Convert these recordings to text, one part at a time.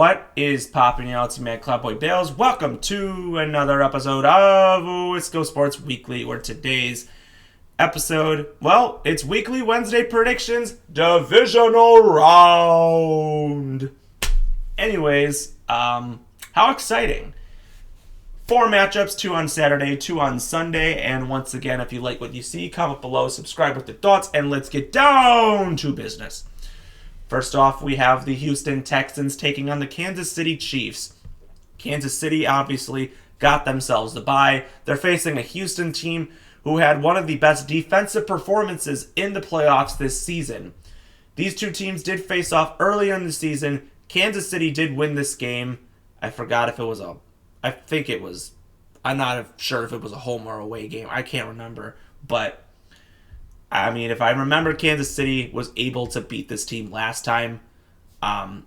What is popping out? It's man Cloudboy Bales. Welcome to another episode of Wisco Sports Weekly, where today's episode, well, it's weekly Wednesday predictions, divisional round. Anyways, how exciting. 4 matchups, 2 on Saturday, 2 on Sunday, and once again, if you like what you see, comment below, subscribe with your thoughts, and let's get down to business. First off, we have the Houston Texans taking on the Kansas City Chiefs. Kansas City obviously got themselves the bye. They're facing a Houston team who had one of the best defensive performances in the playoffs this season. These two teams did face off earlier in the season. Kansas City did win this game. I forgot if it was I'm not sure if it was a home or away game. I can't remember, but I mean, if I remember, Kansas City was able to beat this team last time.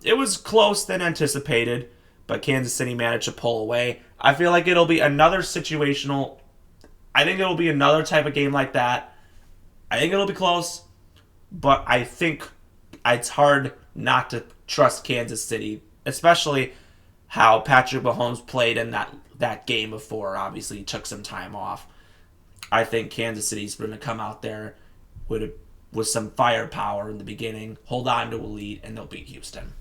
It was close than anticipated, but Kansas City managed to pull away. I feel like it'll be another situational. I think it'll be another type of game like that. I think it'll be close, but I think it's hard not to trust Kansas City, especially how Patrick Mahomes played in that game before. Obviously, he took some time off. I think Kansas City's going to come out there with some firepower in the beginning, hold on to a lead, and they'll beat Houston.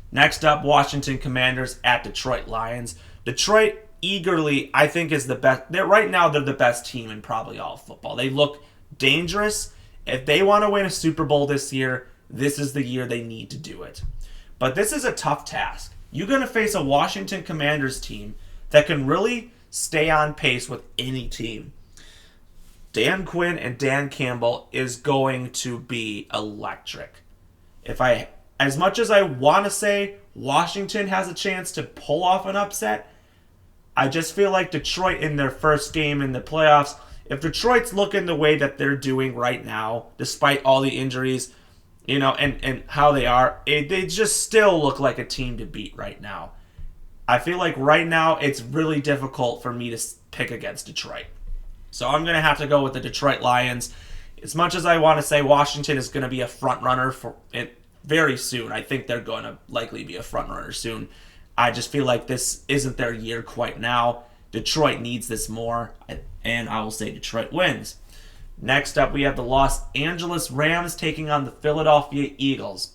Next up, Washington Commanders at Detroit Lions. Detroit eagerly, I think, is the best. Right now, they're the best team in probably all of football. They look dangerous. If they want to win a Super Bowl this year, this is the year they need to do it. But this is a tough task. You're going to face a Washington Commanders team that can really stay on pace with any team. Dan Quinn and Dan Campbell is going to be electric. As much as I want to say Washington has a chance to pull off an upset, I just feel like Detroit in their first game in the playoffs, if Detroit's looking the way that they're doing right now, despite all the injuries, and how they are, they just still look like a team to beat right now. I feel like right now it's really difficult for me to pick against Detroit. So I'm going to have to go with the Detroit Lions. As much as I want to say Washington is going to be a front runner for it very soon, I think they're going to likely be a front runner soon. I just feel like this isn't their year quite now. Detroit needs this more, and I will say Detroit wins. Next up, we have the Los Angeles Rams taking on the Philadelphia Eagles.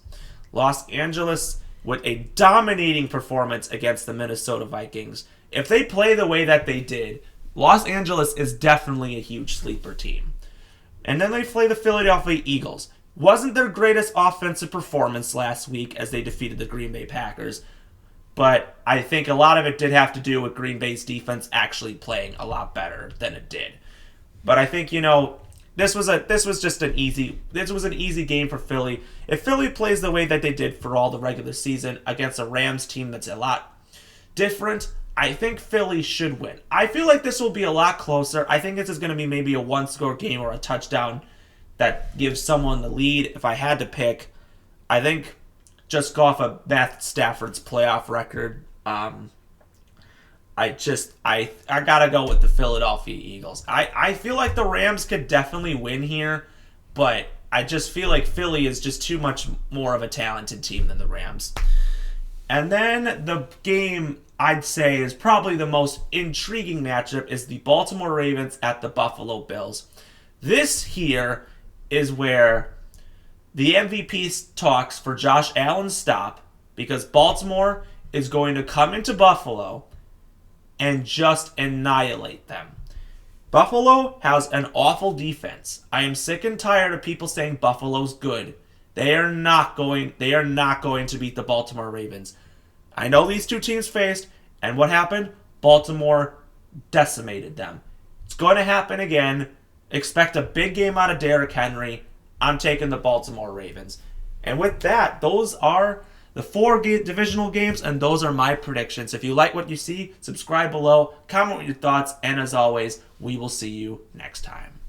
Los Angeles with a dominating performance against the Minnesota Vikings. If they play the way that they did, Los Angeles is definitely a huge sleeper team. And then they play the Philadelphia Eagles. Wasn't their greatest offensive performance last week as they defeated the Green Bay Packers, but I think a lot of it did have to do with Green Bay's defense actually playing a lot better than it did. But I think, this was an easy game for Philly. If Philly plays the way that they did for all the regular season against a Rams team that's a lot different, I think Philly should win. I feel like this will be a lot closer. I think this is going to be maybe a one-score game or a touchdown that gives someone the lead. If I had to pick, I think just go off of Matt Stafford's playoff record, I gotta go with the Philadelphia Eagles. I feel like the Rams could definitely win here, but I just feel like Philly is just too much more of a talented team than the Rams. And then the game I'd say is probably the most intriguing matchup is the Baltimore Ravens at the Buffalo Bills. This here is where the MVP talks for Josh Allen stop, because Baltimore is going to come into Buffalo and just annihilate them. Buffalo has an awful defense. I am sick and tired of people saying Buffalo's good. They are not going to beat the Baltimore Ravens. I know these two teams faced, and what happened? Baltimore decimated them. It's going to happen again. Expect a big game out of Derrick Henry. I'm taking the Baltimore Ravens. And with that, those are the 4 divisional games, and those are my predictions. If you like what you see, subscribe below, comment with your thoughts, and as always, we will see you next time.